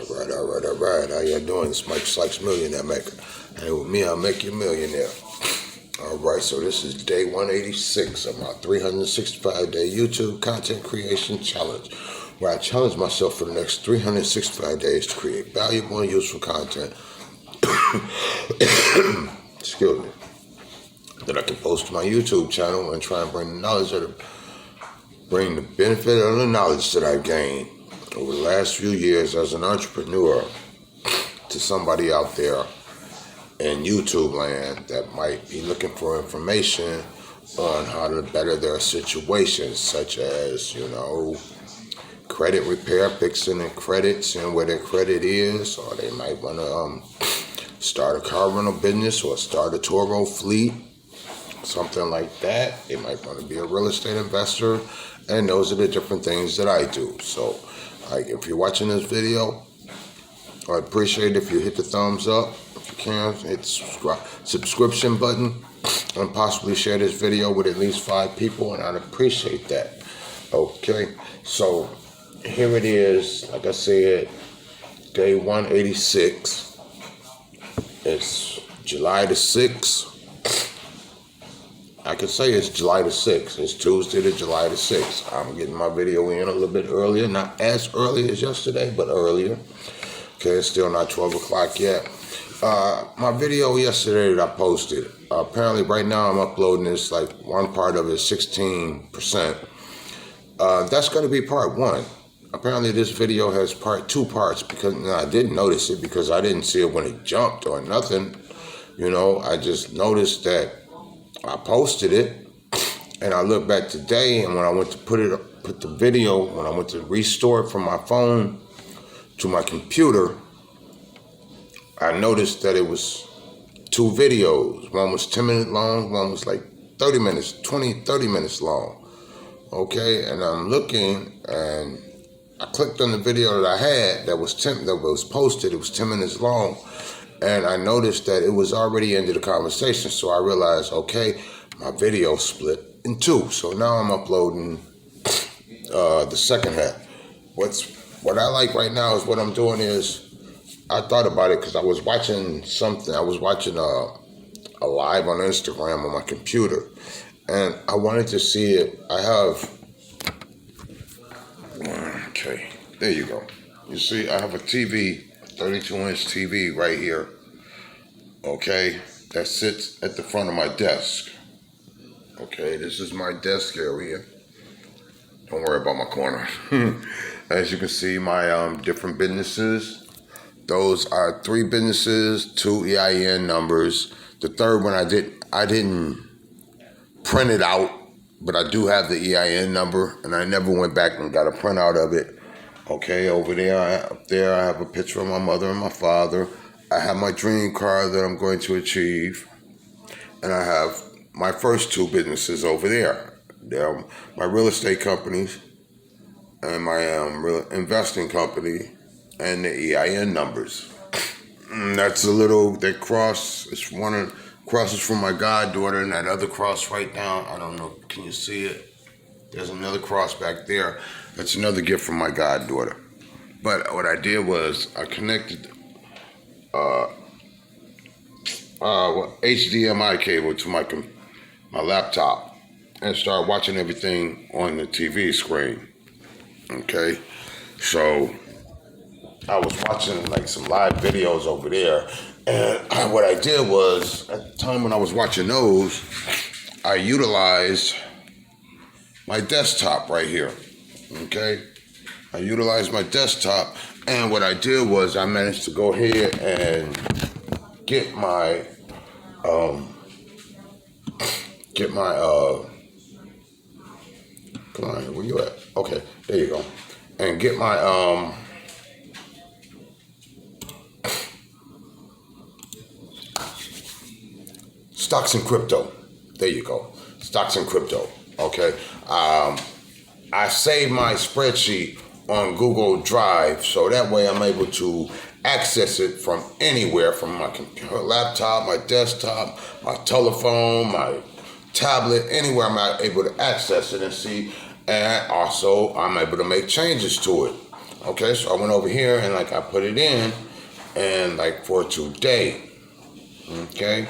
All right. How y'all doing? It's Mike Sykes, Millionaire Maker. And with me, I'll make you a millionaire. All right, so this is day 186 of my 365-day YouTube content creation challenge, where I challenge myself for the next 365 days to create valuable and useful content excuse me, that I can post to my YouTube channel and try and bring the benefit of the knowledge that I've gained over the last few years as an entrepreneur to somebody out there in YouTube land that might be looking for information on how to better their situations, such as, credit repair, fixing their credit, seeing where their credit is, or they might want to start a car rental business or start a Toro fleet, something like that. They might want to be a real estate investor, and those are the different things that I do. So, if you're watching this video, I appreciate it if you hit the thumbs up. If you can, hit the subscription button and possibly share this video with at least 5 people, and I'd appreciate that. Okay, so here it is. Like I said, day 186. It's July the 6th. I could say it's July the 6th. It's Tuesday to July the 6th. I'm getting my video in a little bit earlier. Not as early as yesterday, but earlier. Okay, it's still not 12 o'clock yet. My video yesterday that I posted, apparently right now I'm uploading this, like one part of it is 16%. That's going to be part 1. Apparently this video has 2 parts, because I didn't notice it because I didn't see it when it jumped or nothing. I just noticed that I posted it, and I looked back today, and when I went to put the video, when I went to restore it from my phone to my computer, I noticed that it was 2 videos. One was 10 minutes long, one was like 30 minutes long. Okay, and I'm looking, and I clicked on the video that I had that was posted. It was 10 minutes long. And I noticed that it was already into the conversation, so I realized, okay, my video split in 2. So now I'm uploading the second half. What I like right now is what I'm doing is, I thought about it because I was watching something. I was watching a live on Instagram on my computer, and I wanted to see it. Okay, there you go. You see, I have a TV. 32-inch TV right here, okay, that sits at the front of my desk. Okay, this is my desk area. Don't worry about my corner. As you can see, my different businesses. Those are 3 businesses, 2 EIN numbers. The third one I didn't print it out, but I do have the EIN number, and I never went back and got a printout of it. Okay, over there, up there, I have a picture of my mother and my father. I have my dream car that I'm going to achieve. And I have my first 2 businesses over there. They're my real estate companies and my real investing company and the EIN numbers. That's that cross. It's one of the crosses from my goddaughter, and that other cross right now, I don't know, can you see it? There's another cross back there. That's another gift from my goddaughter. But what I did was I connected HDMI cable to my laptop and started watching everything on the TV screen. Okay, so I was watching like some live videos over there, and what I did was, at the time when I was watching those, I utilized my desktop right here. Okay, I utilized my desktop, and what I did was I managed to go ahead and get my come on, where you at? Okay, there you go. And get my stocks and crypto. There you go. Stocks and crypto. Okay. I saved my spreadsheet on Google Drive, so that way I'm able to access it from anywhere, from my computer, laptop, my desktop, my telephone, my tablet, anywhere I'm able to access it and see, and also I'm able to make changes to it. Okay, so I went over here and like I put it in, and like for today, okay,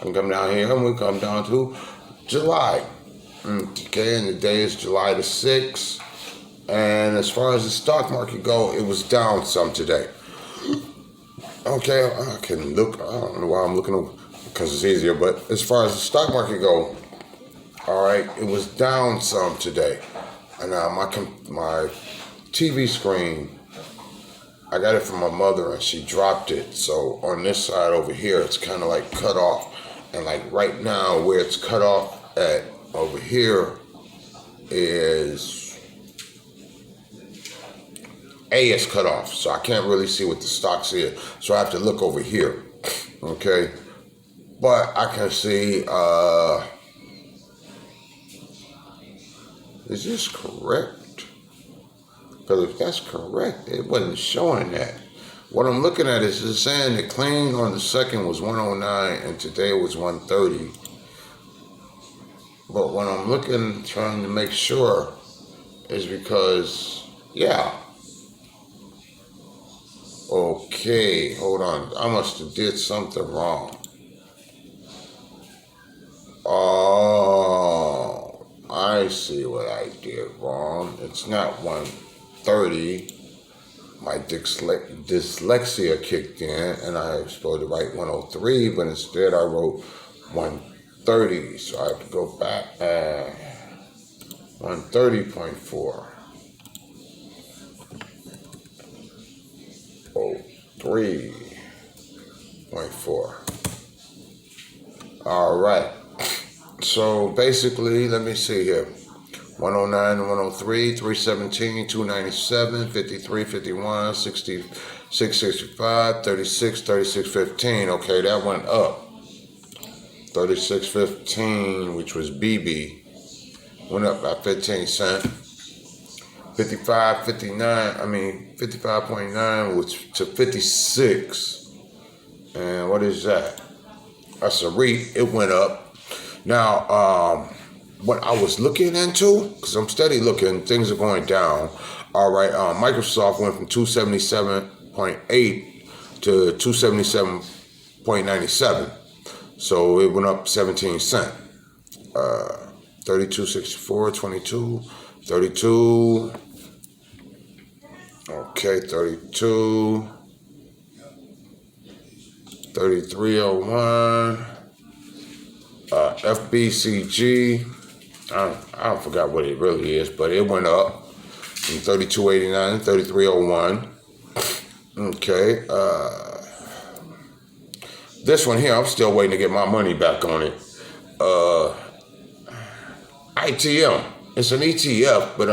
I'm coming down here and we come down to July. Okay, and the day is July the 6th. And as far as the stock market go, it was down some today. Okay, I can look. I don't know why I'm looking because it's easier. But as far as the stock market go, all right, it was down some today. And my TV screen, I got it from my mother and she dropped it. So on this side over here, it's kind of like cut off. And like right now, where it's cut off at over here is is cut off, so I can't really see what the stocks is. So I have to look over here, okay? But I can see, is this correct? Because if that's correct, it wasn't showing that. What I'm looking at is it's saying the clean on the second was 109 and today was 130. But when I'm looking, trying to make sure, is because, yeah. Okay, hold on. I must have did something wrong. Oh, I see what I did wrong. It's not 130. My dyslexia kicked in, and I was supposed to write 103, but instead I wrote 130. So I have to go back 130.4. 3.4. All right. So basically, let me see here. 109 and 103, 317, 297, 53, 51, 66, 65, 36, 36.15. Okay, that went up. 36.15, which was BB, went up by 15 cents. 55.9 was to 56. And what is that? That's a REIT. It went up. Now, what I was looking into, because I'm steady looking, things are going down. All right, Microsoft went from 277.8 to 277.97. So it went up 17 cents. 32.64, 22, 32. Okay, 32, 3301, FBCG, I forgot what it really is, but it went up from 3289 to 3301. Okay, this one here, I'm still waiting to get my money back on it. ITM, it's an ETF, but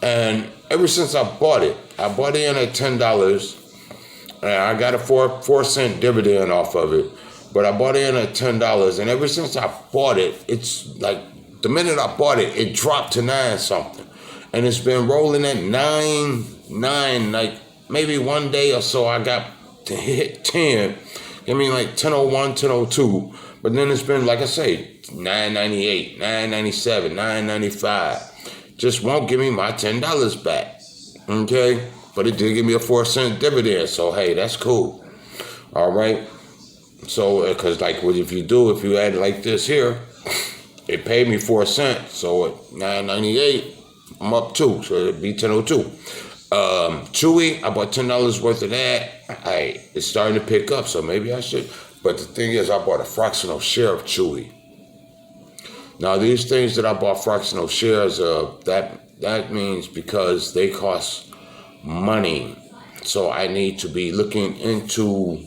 and ever since I bought it in at $10, and I got a 4-cent dividend off of it. But I bought it in at $10, and ever since I bought it, it's like the minute I bought it, it dropped to 9 something, and it's been rolling at 9. Like maybe one day or so, I got to hit 10. I mean, like 10:01, 10:02. But then it's been, like I say, 9.98, 9.97, 9.95. Just won't give me my $10 back. Okay? But it did give me a 4-cent dividend. So, hey, that's cool. All right? So, because like if you add it like this here, it paid me 4 cents. So at 9.98, I'm up 2. So it'd be 10.02. Chewy, I bought $10 worth of that. It's starting to pick up, so maybe I should. But the thing is, I bought a fractional share of Chewy. Now, these things that I bought fractional shares of, that means because they cost money. So I need to be looking into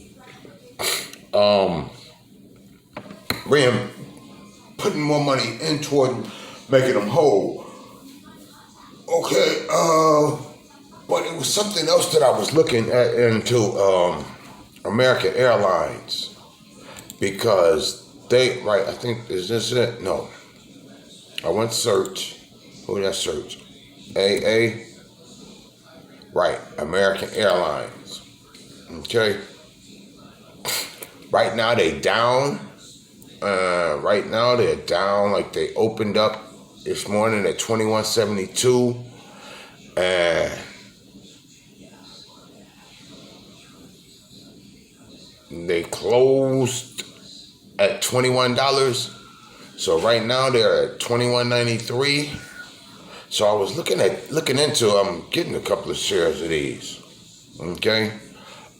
putting more money in toward making them whole. Okay, but it was something else that I was looking at into American Airlines, because I think, is this it? No. I went search. Who did I search? AA? Right, American Airlines. Okay. Right now they down. Right now they're down. Like they opened up this morning at 21.72, and They closed at $21. So right now they're at $21.93. So I was looking into getting a couple of shares of these. Okay.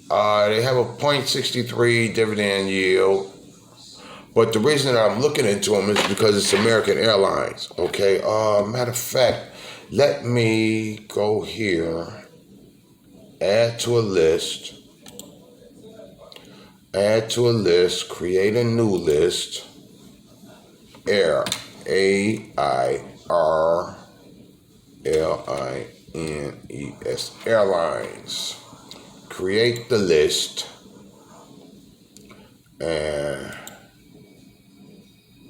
They have a 0.63 dividend yield. But the reason that I'm looking into them is because it's American Airlines. Okay. Matter of fact, let me go here, add to a list, create a new list. Air, AIRLINES, Airlines. Create the list. And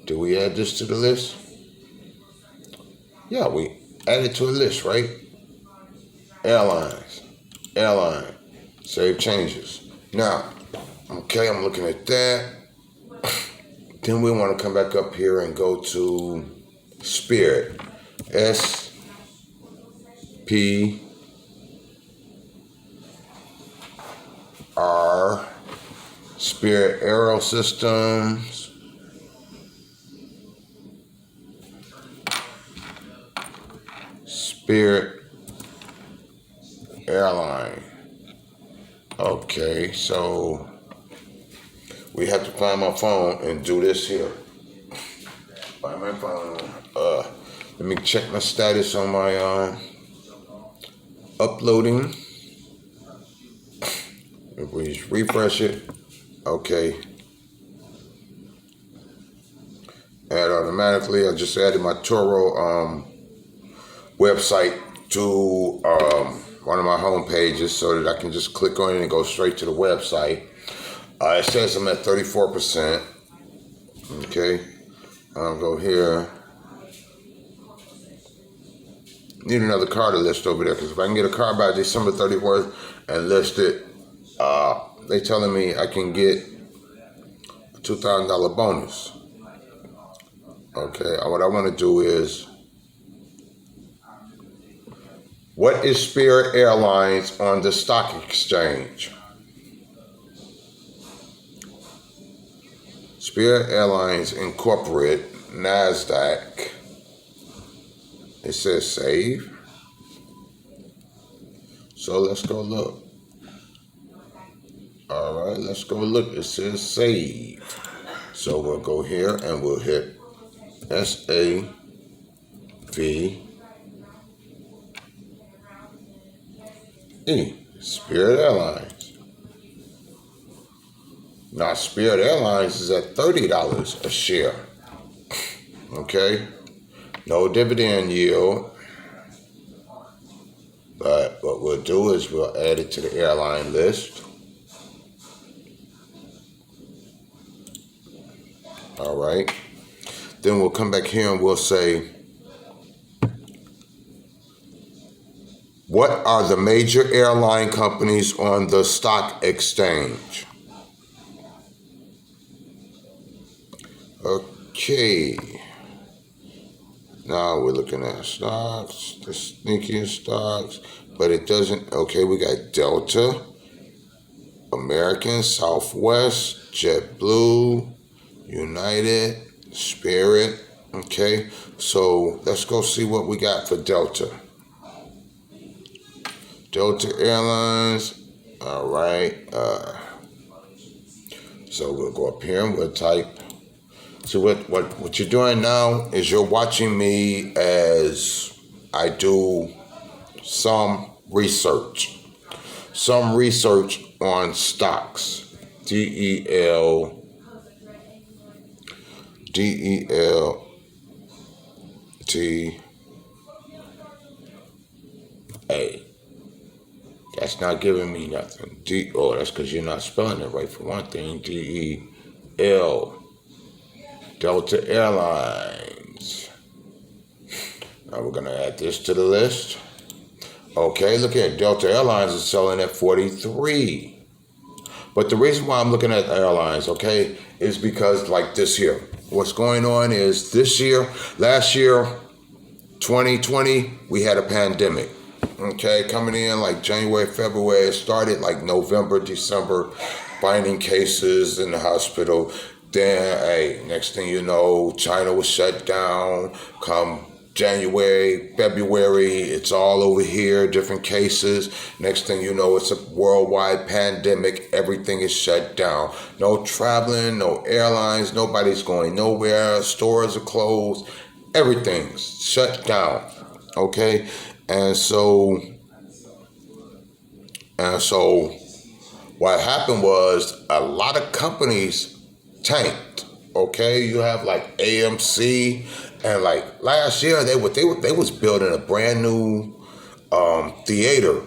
do we add this to the list? Yeah, we add it to a list, right? Airline, save changes. Now, okay, I'm looking at that. Then we want to come back up here and go to Spirit. SPR, Spirit Aero Systems. Spirit Airline. Okay, so we have to find my phone and do this here. Find my phone. Let me check my status on my uploading. If we refresh it, okay. Add automatically. I just added my Toro website to one of my home pages so that I can just click on it and go straight to the website. It says I'm at 34%. Okay. I'll go here. Need another car to list over there, because if I can get a car by December 31st and list it, they telling me I can get a $2,000 bonus. Okay. What I want to do is, what is Spirit Airlines on the stock exchange? Spirit Airlines Incorporated, NASDAQ. It says save. So let's go look. All right, let's go look. It says save. So we'll go here and we'll hit SAV. Spirit Airlines. Now, Spirit Airlines is at $30 a share. Okay? No dividend yield. But what we'll do is we'll add it to the airline list. All right. Then we'll come back here and we'll say, what are the major airline companies on the stock exchange? Okay. Now we're looking at stocks, the sneakiest stocks, but it doesn't. Okay, we got Delta, American, Southwest, JetBlue, United, Spirit. Okay, so let's go see what we got for Delta. Delta Airlines. All right. So we'll go up here and we'll type. So what you're doing now is you're watching me as I do some research on stocks. DELTA. That's not giving me nothing. That's because you're not spelling it right for one thing. DEL. Delta Airlines. Now we're going to add this to the list. Okay, look at Delta Airlines is selling at 43. But the reason why I'm looking at airlines, okay, is because like this here. What's going on is last year, 2020, we had a pandemic. Okay, coming in like January, February. It started like November, December, finding cases in the hospital. Then, hey, next thing you know, China was shut down. Come January, February, it's all over here, different cases. Next thing you know, it's a worldwide pandemic. Everything is shut down. No traveling, no airlines, nobody's going nowhere. Stores are closed. Everything's shut down. Okay? And so what happened was a lot of companies tanked. Okay, you have like AMC, and like last year they was building a brand new theater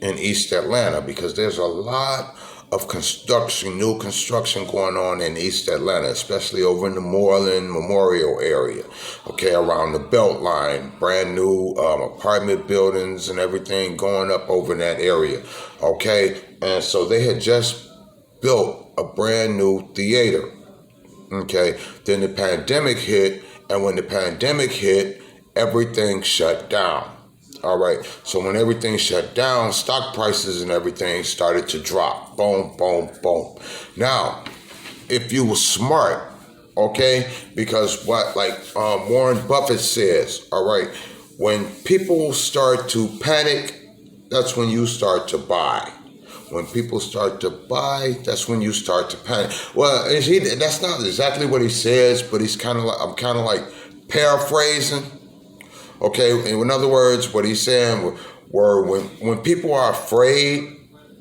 in East Atlanta, because there's a lot of new construction going on in East Atlanta, especially over in the Moreland Memorial area, okay, around the Beltline, brand new apartment buildings and everything going up over in that area, okay, and so they had just built a brand new theater, okay, then the pandemic hit, and when the pandemic hit, everything shut down. All right. So when everything shut down, stock prices and everything started to drop. Boom, boom, boom. Now, if you were smart, okay, because what Warren Buffett says, all right, when people start to panic, that's when you start to buy. When people start to buy, that's when you start to panic. Well, that's not exactly what he says, but I'm kind of like paraphrasing. Okay, in other words, what he's saying were when people are afraid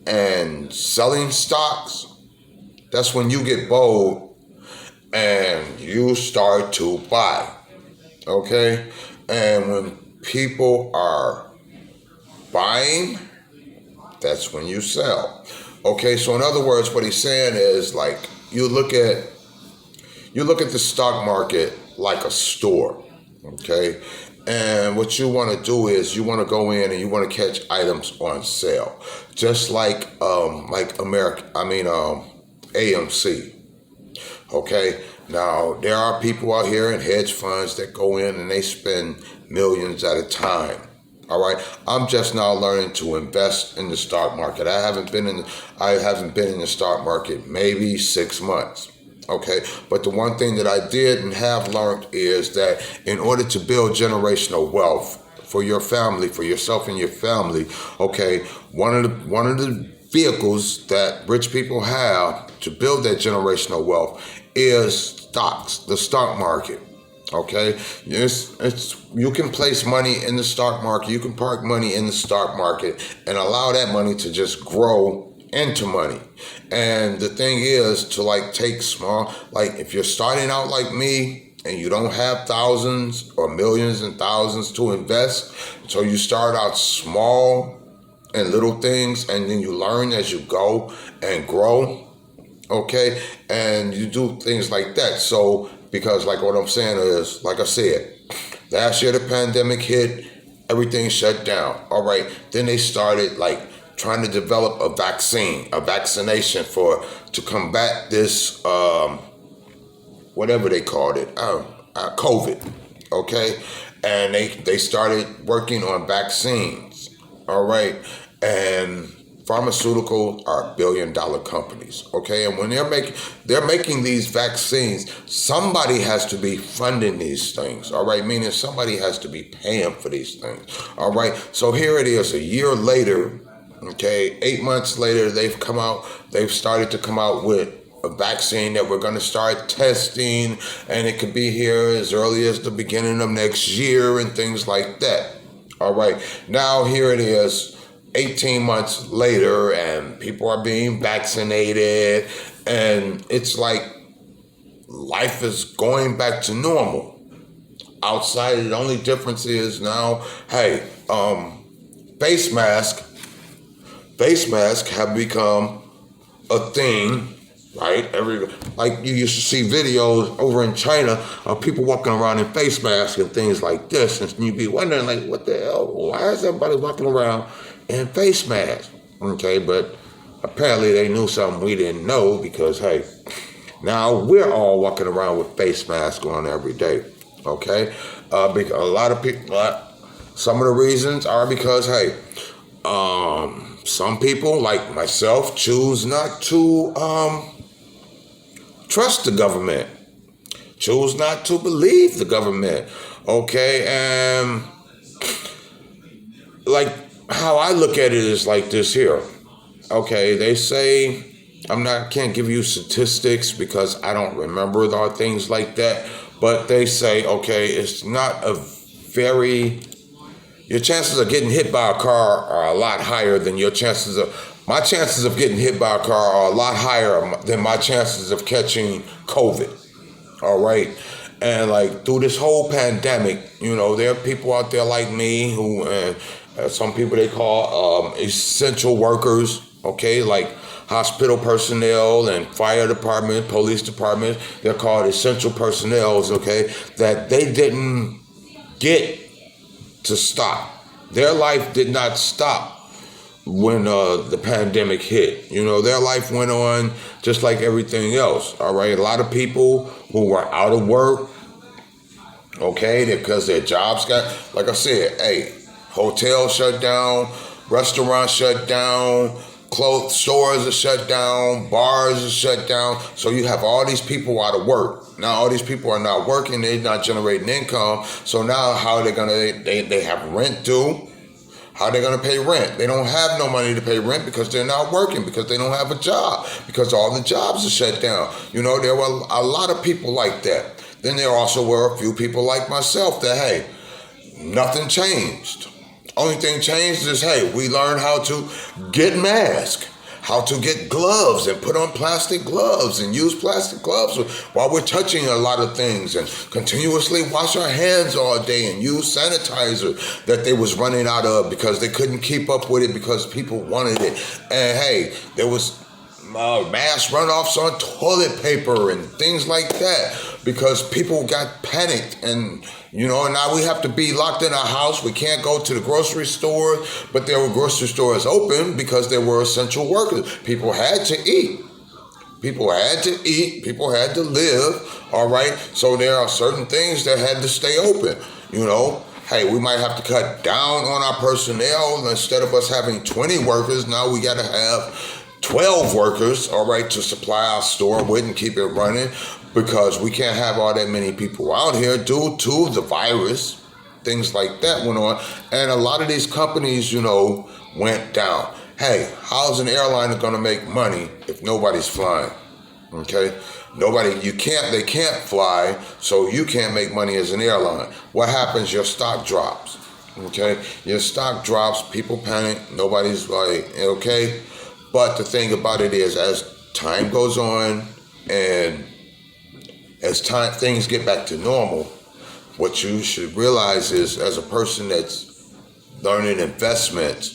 and selling stocks, that's when you get bold and you start to buy. Okay, and when people are buying, that's when you sell. Okay, so in other words, what he's saying is like you look at the stock market like a store. Okay. And what you want to do is you want to go in and you want to catch items on sale, just like AMC. Okay, now there are people out here in hedge funds that go in and they spend millions at a time. All right, I'm just now learning to invest in the stock market. I haven't been in the stock market maybe 6 months. Okay, but the one thing that I did and have learned is that in order to build generational wealth for your family, for yourself and your family, okay, one of the vehicles that rich people have to build that generational wealth is stocks, the stock market. Okay, you can place money in the stock market, you can park money in the stock market and allow that money to just grow into money. And the thing is to take small, if you're starting out like me and you don't have thousands or millions and thousands to invest, so you start out small and little things, and then you learn as you go and grow, okay, and you do things like that. So because what I'm saying is, like I said, last year the pandemic hit, everything shut down. All right, then they started trying to develop a vaccination to combat this, whatever they called it, COVID, okay? And they started working on vaccines, all right? And pharmaceuticals are billion-dollar companies, okay? And when they're making these vaccines, somebody has to be funding these things, all right? Meaning somebody has to be paying for these things, all right? So here it is, a year later. Okay, 8 months later, they've started to come out with a vaccine that we're going to start testing, and it could be here as early as the beginning of next year and things like that. All right, now here it is, 18 months later, and people are being vaccinated, and it's like life is going back to normal. Outside, the only difference is now, hey, face masks have become a thing, right? You used to see videos over in China of people walking around in face masks and things like this, and you'd be wondering, what the hell? Why is everybody walking around in face masks? Okay, but apparently they knew something we didn't know, because hey, now we're all walking around with face masks on every day. Okay, because a lot of people. Some of the reasons are because, hey, some people like myself choose not to trust the government, choose not to believe the government. Okay, and like how I look at it is like this here. Okay, they say can't give you statistics because I don't remember or things like that. But they say, okay, it's not a very, your chances of getting hit by a car are a lot higher than my chances of getting hit by a car are a lot higher than my chances of catching COVID. All right. And like through this whole pandemic, there are people out there like me who, some people they call essential workers, okay, like hospital personnel and fire department, police department, they're called essential personnel, okay, that they didn't get to stop. Their life did not stop when the pandemic hit. Their life went on just like everything else, all right? A lot of people who were out of work, okay, because their jobs like I said, hey, hotels shut down, restaurants shut down, clothes stores are shut down, bars are shut down. So you have all these people out of work. Now all these people are not working, they're not generating income. So now how are they gonna, they have rent due. How are they gonna pay rent? They don't have no money to pay rent because they're not working, because they don't have a job, because all the jobs are shut down. There were a lot of people like that. Then there also were a few people like myself that, hey, nothing changed. Only thing changed is, hey, we learned how to get masks, how to get gloves and put on plastic gloves and use plastic gloves while we're touching a lot of things, and continuously wash our hands all day and use sanitizer that they was running out of because they couldn't keep up with it because people wanted it. And hey, there was mass runoffs on toilet paper and things like that because people got panicked, and now we have to be locked in our house. We can't go to the grocery store, but there were grocery stores open because there were essential workers. People had to eat. People had to eat. People had to live. All right. So there are certain things that had to stay open. Hey, we might have to cut down on our personnel. Instead of us having 20 workers, now we got to have 12 workers, all right, to supply our store with and keep it running, because we can't have all that many people out here due to the virus. Things like that went on. And a lot of these companies, went down. Hey, how's an airliner going to make money if nobody's flying? Okay? They can't fly, so you can't make money as an airline. What happens? Your stock drops. Okay? Your stock drops, people panic, nobody's like, okay? But the thing about it is, as time goes on and as things get back to normal, what you should realize is, as a person that's learning investments,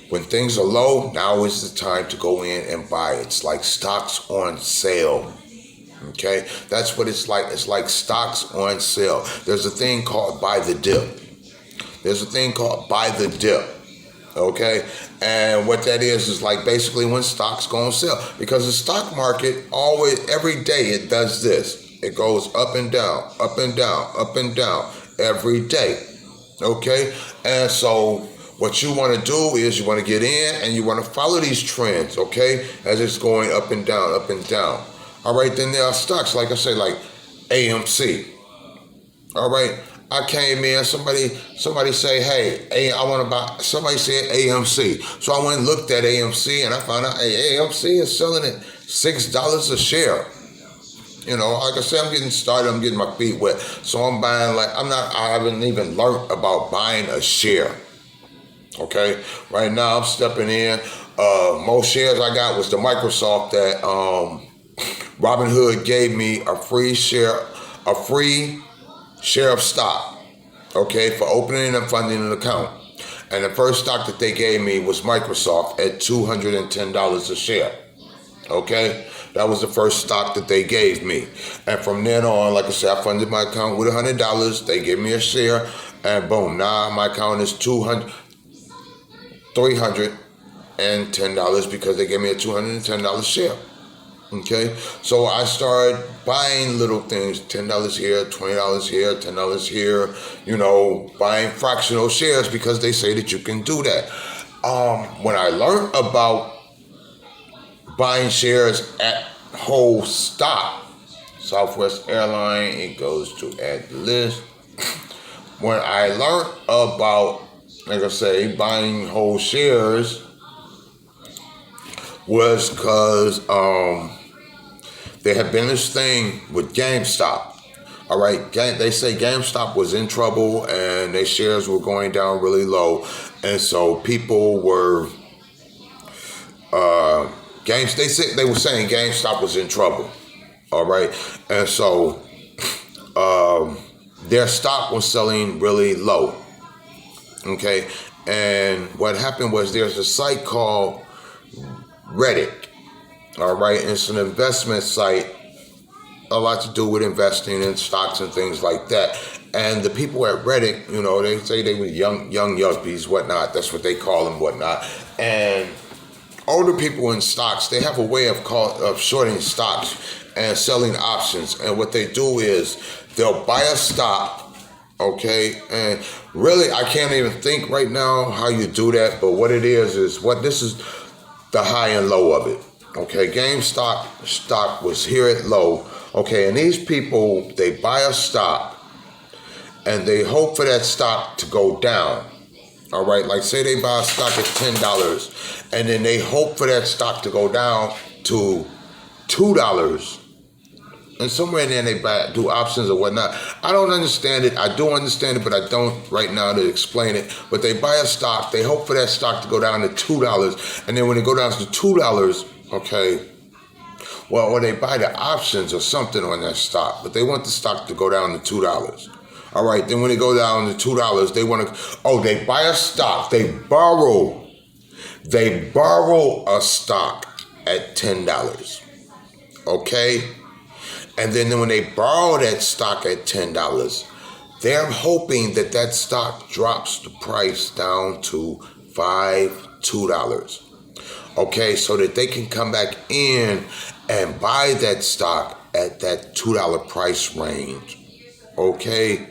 when things are low, now is the time to go in and buy. It's like stocks on sale. Okay? That's what it's like. It's like stocks on sale. There's a thing called buy the dip. Okay? And what that is like basically when stocks go on sale. Because the stock market every day it does this. It goes up and down, up and down, up and down every day. Okay? And so what you want to do is you want to get in and you want to follow these trends, okay? As it's going up and down, up and down. All right, then there are stocks, like I say, like AMC. All right? I came in, somebody say, hey, I want to buy, somebody said AMC. So I went and looked at AMC and I found out, hey, AMC is selling at $6 a share. Like I said, I'm getting started, I'm getting my feet wet. So I'm buying I haven't even learned about buying a share. Okay? Right now I'm stepping in. Most shares I got was the Microsoft that Robinhood gave me a free share of stock, okay, for opening and funding an account. And the first stock that they gave me was Microsoft at $210 a share, okay? That was the first stock that they gave me. And from then on, like I said, I funded my account with $100. They gave me a share, and boom, now my account is $310 because they gave me a $210 share. Okay, so I started buying little things, $10 here, $20 here, $10 here, buying fractional shares because they say that you can do that. When I learned about buying shares at whole stock, Southwest Airline, it goes to add list. When I learned about, like I say, buying whole shares was because there had been this thing with GameStop. All right, they say GameStop was in trouble and their shares were going down really low, and so people were they were saying GameStop was in trouble. All right, and so their stock was selling really low. Okay, and what happened was there's a site called Reddit. All right, and it's an investment site, a lot to do with investing in stocks and things like that. And the people at Reddit, they say they were young yuppies, whatnot. That's what they call them, whatnot. And older people in stocks, they have a way of shorting stocks and selling options. And what they do is they'll buy a stock, okay? And really, I can't even think right now how you do that. But what it is this is the high and low of it. Okay, GameStop stock was here at low. Okay, and these people, they buy a stock and they hope for that stock to go down. All right, like say they buy a stock at $10 and then they hope for that stock to go down to $2. And somewhere in there they do options or whatnot. I don't understand it. I do understand it, but I don't right now to explain it. But they buy a stock, they hope for that stock to go down to $2. And then when it go down to $2, okay, well, or they buy the options or something on that stock, but they want the stock to go down to $2. All right, then when they go down to $2, they want to, they buy a stock, they borrow a stock at $10. Okay? And then when they borrow that stock at $10, they're hoping that stock drops the price down to $2. Okay, so that they can come back in and buy that stock at that $2 price range. Okay,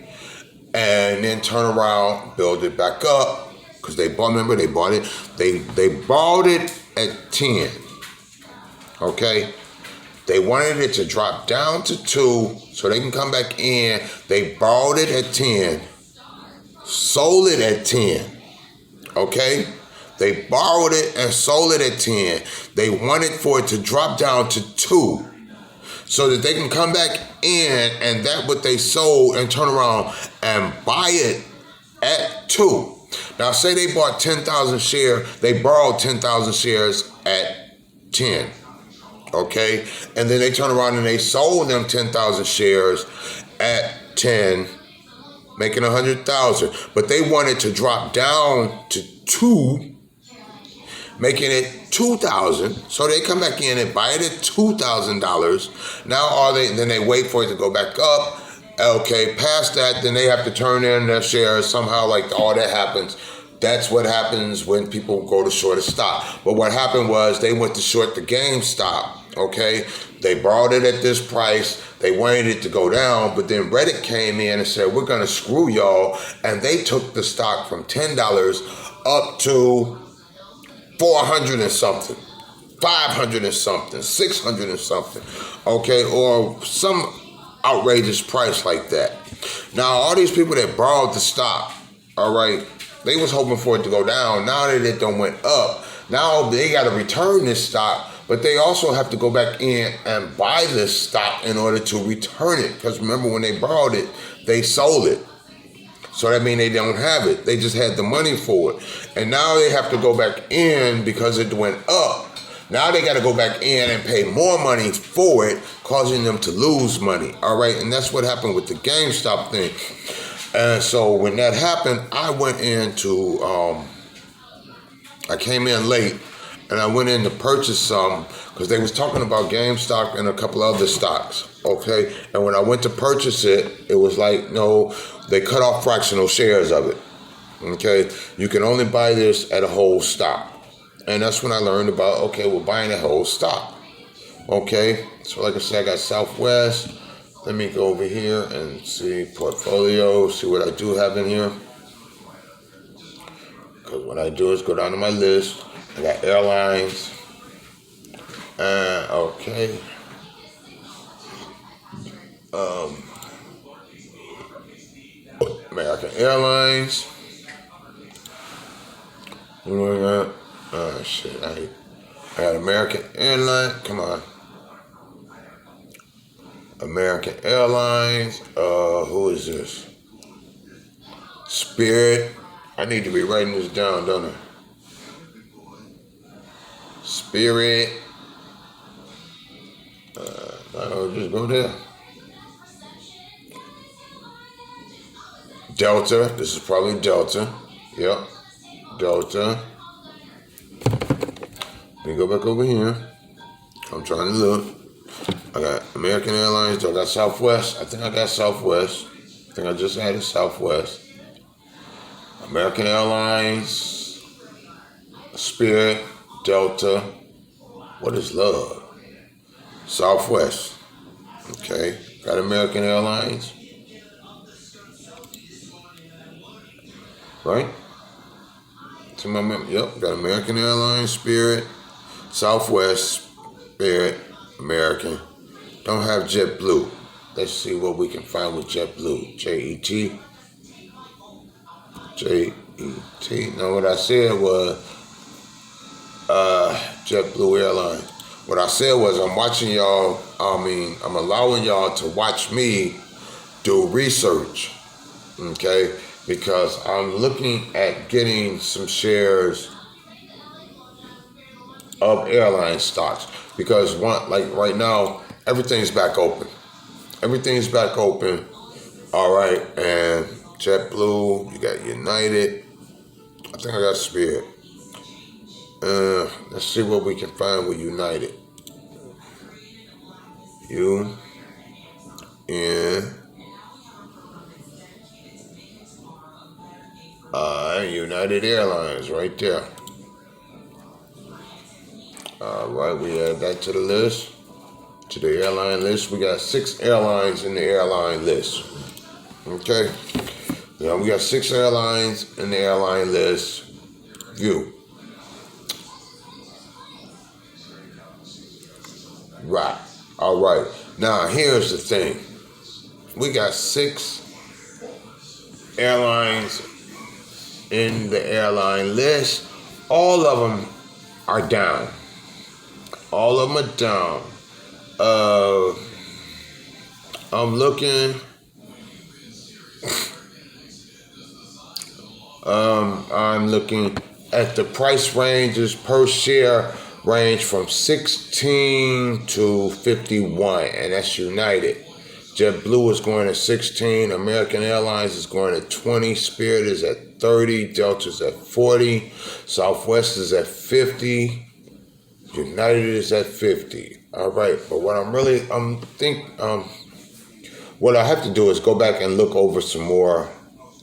and then turn around, build it back up, because they bought it. They borrowed it at 10. Okay. They wanted it to drop down to 2 so they can come back in. They borrowed it at 10, sold it at 10, okay? They borrowed it and sold it at 10. They wanted for it to drop down to 2 so that they can come back in and that what they sold and turn around and buy it at 2. Now say they bought 10,000 shares, they borrowed 10,000 shares at 10. Okay, and then they turn around and they sold them 10,000 shares at 10, making 100,000. But they wanted to drop down to 2, making it 2,000. So they come back in and buy it at $2,000. Now then they wait for it to go back up. Okay, past that, then they have to turn in their shares somehow. Like all that happens. That's what happens when people go to short a stock. But what happened was they went to short the GameStop. Okay, they borrowed it at this price. They wanted it to go down, but then Reddit came in and said, we're going to screw y'all. And they took the stock from $10 up to 400 and something, 500 and something, 600 and something. Okay, or some outrageous price like that. Now, all these people that borrowed the stock, all right, they was hoping for it to go down. Now that it done went up, now they got to return this stock, but they also have to go back in and buy this stock in order to return it. Because remember, when they borrowed it, they sold it. So that means they don't have it. They just had the money for it. And now they have to go back in because it went up. Now they got to go back in and pay more money for it, causing them to lose money. All right, and that's what happened with the GameStop thing. And so when that happened, I went into, I came in late, and I went in to purchase some because they was talking about GameStop and a couple other stocks, okay? And when I went to purchase it, it was like, no, they cut off fractional shares of it, okay? You can only buy this at a whole stock. And that's when I learned about, okay, we're buying a whole stock. Okay, so like I said, I got Southwest. Let me go over here and see portfolio, see what I do have in here. Because what I do is go down to my list. I got airlines. Okay. American Airlines. What do I got? Oh shit, I got American Airlines. Come on. American Airlines. Who is this? Spirit. I need to be writing this down, don't I? Spirit. I'll just go there. Delta. This is probably Delta. Yep. Delta. Let me go back over here. I'm trying to look. I got American Airlines. I got Southwest. I think I got Southwest. I think I just added Southwest. American Airlines. Spirit. Delta. What is love? Southwest. Okay. Got American Airlines. Right? To my memory. Yep. Got American Airlines, Spirit, Southwest, Spirit, American. Don't have JetBlue. Let's see what we can find with JetBlue. J-E-T. J-E-T. Now what I said was JetBlue Airlines. What I said was I'm watching y'all, I'm allowing y'all to watch me do research. Okay? Because I'm looking at getting some shares of airline stocks. Because like right now, everything's back open. Everything's back open. All right, and JetBlue, you got United. I think I got Spirit. Let's see what we can find with United. United Airlines right there. All right, we add that to the list, to the airline list. We got 6 airlines in the airline list. Okay, yeah, we got 6 airlines in the airline list. View. Right. All right. Now here's the thing. We got 6 airlines in the airline list. All of them are down. All of them are down. I'm looking. I'm looking at the price ranges per share range from 16 to 51, and that's United. JetBlue is going at 16. American Airlines is going at 20. Spirit is at 30. Delta is at 40. Southwest is at 50. United is at 50. All right, but what what I have to do is go back and look over some more